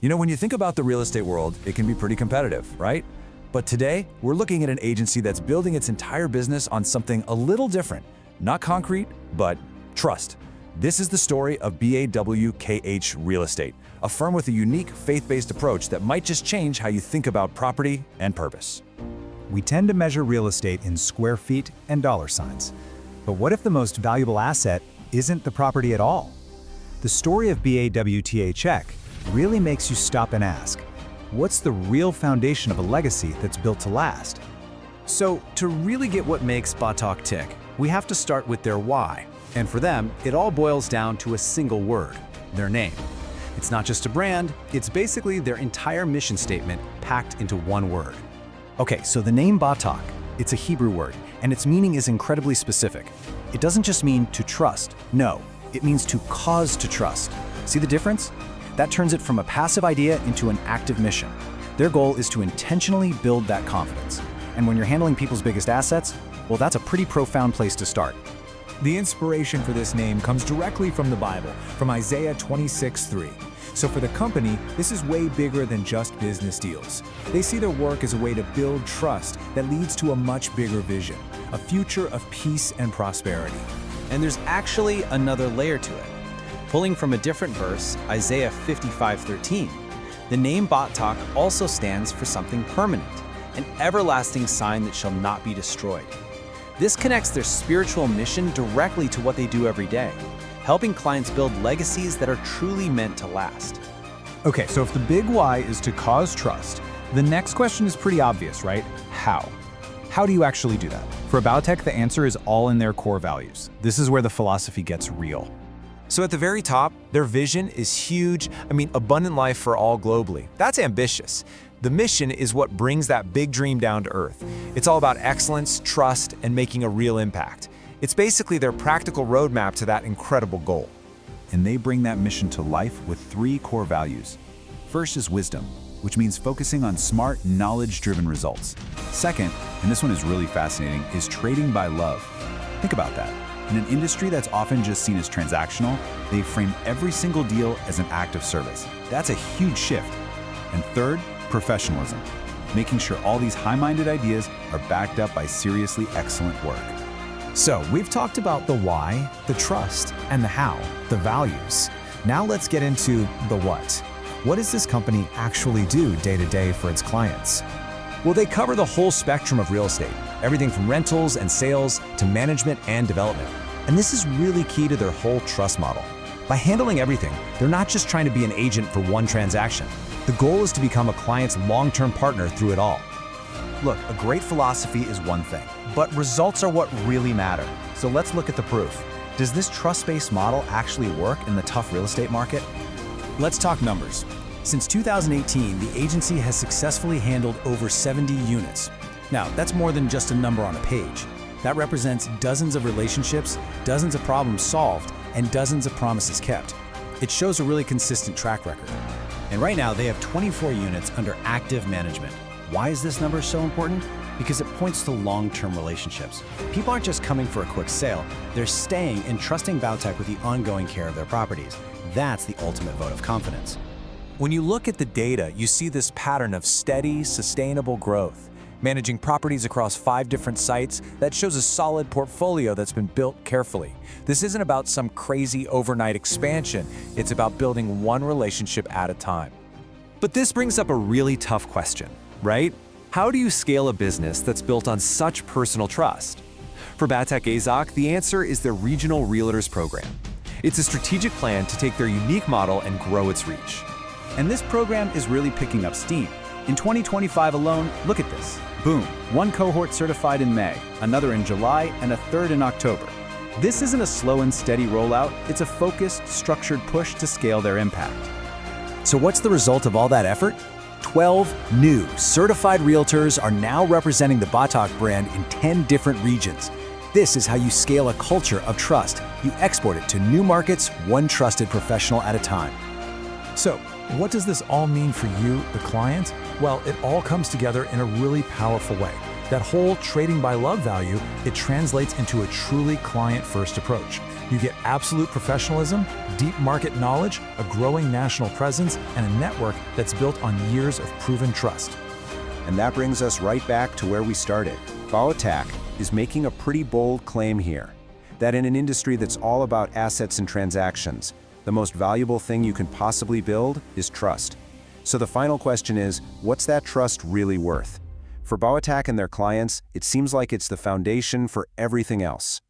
You know, when you think about the real estate world, it can be pretty competitive, right? But today, we're looking at an agency that's building its entire business on something a little different. Not concrete, but trust. This is the story of Bawtakh Real Estate, a firm with a unique faith-based approach that might just change how you think about property and purpose. We tend to measure real estate in square feet and dollar signs. But what if the most valuable asset isn't the property at all? The story of Bawtakh really makes you stop and ask, what's the real foundation of a legacy that's built to last? So, to really get what makes Bawtakh tick, we have to start with their why. And for them, it all boils down to a single word, their name. It's not just a brand, it's basically their entire mission statement packed into one word. Okay, so the name Bawtakh, it's a Hebrew word, and its meaning is incredibly specific. It doesn't just mean to trust, no, it means to cause to trust. See the difference? That turns it from a passive idea into an active mission. Their goal is to intentionally build that confidence. And when you're handling people's biggest assets, well, that's a pretty profound place to start. The inspiration for this name comes directly from the Bible, from Isaiah 26:3. So for the company, this is way bigger than just business deals. They see their work as a way to build trust that leads to a much bigger vision, a future of peace and prosperity. And there's actually another layer to it. Pulling from a different verse, Isaiah 55:13, the name Bawtakh also stands for something permanent, an everlasting sign that shall not be destroyed. This connects their spiritual mission directly to what they do every day, helping clients build legacies that are truly meant to last. Okay, so if the big why is to cause trust, the next question is pretty obvious, right? How? How do you actually do that? For Bawtakh, the answer is all in their core values. This is where the philosophy gets real. So at the very top, their vision is huge. Abundant life for all globally. That's ambitious. The mission is what brings that big dream down to earth. It's all about excellence, trust, and making a real impact. It's basically their practical roadmap to that incredible goal. And they bring that mission to life with three core values. First is wisdom, which means focusing on smart, knowledge-driven results. Second, and this one is really fascinating, is trading by love. Think about that. In an industry that's often just seen as transactional, they frame every single deal as an act of service. That's a huge shift. And third, professionalism, making sure all these high-minded ideas are backed up by seriously excellent work. So we've talked about the why, the trust, and the how, the values. Now let's get into the what. What does this company actually do day to day for its clients? Well, they cover the whole spectrum of real estate, everything from rentals and sales to management and development. And this is really key to their whole trust model. By handling everything, they're not just trying to be an agent for one transaction. The goal is to become a client's long-term partner through it all. Look, a great philosophy is one thing, but results are what really matter. So let's look at the proof. Does this trust-based model actually work in the tough real estate market? Let's talk numbers. Since 2018, the agency has successfully handled over 70 units. Now, that's more than just a number on a page. That represents dozens of relationships, dozens of problems solved, and dozens of promises kept. It shows a really consistent track record. And right now, they have 24 units under active management. Why is this number so important? Because it points to long-term relationships. People aren't just coming for a quick sale, they're staying and trusting Bawtakh with the ongoing care of their properties. That's the ultimate vote of confidence. When you look at the data, you see this pattern of steady, sustainable growth. Managing properties across 5 different sites, that shows a solid portfolio that's been built carefully. This isn't about some crazy overnight expansion, it's about building one relationship at a time. But this brings up a really tough question, right? How do you scale a business that's built on such personal trust? For Bawtakh, the answer is their Regional Realtors program. It's a strategic plan to take their unique model and grow its reach. And this program is really picking up steam. In 2025 alone, look at this. Boom, one cohort certified in May, another in July, and a third in October. This isn't a slow and steady rollout, it's a focused, structured push to scale their impact. So what's the result of all that effort? 12 new certified realtors are now representing the Bawtakh brand in 10 different regions. This is how you scale a culture of trust. You export it to new markets, one trusted professional at a time. So, what does this all mean for you, the client? Well, it all comes together in a really powerful way. That whole trading by love value, it translates into a truly client-first approach. You get absolute professionalism, deep market knowledge, a growing national presence, and a network that's built on years of proven trust. And that brings us right back to where we started. Bawtakh is making a pretty bold claim here, that in an industry that's all about assets and transactions, the most valuable thing you can possibly build is trust. So the final question is, what's that trust really worth? For Bawtakh and their clients, it seems like it's the foundation for everything else.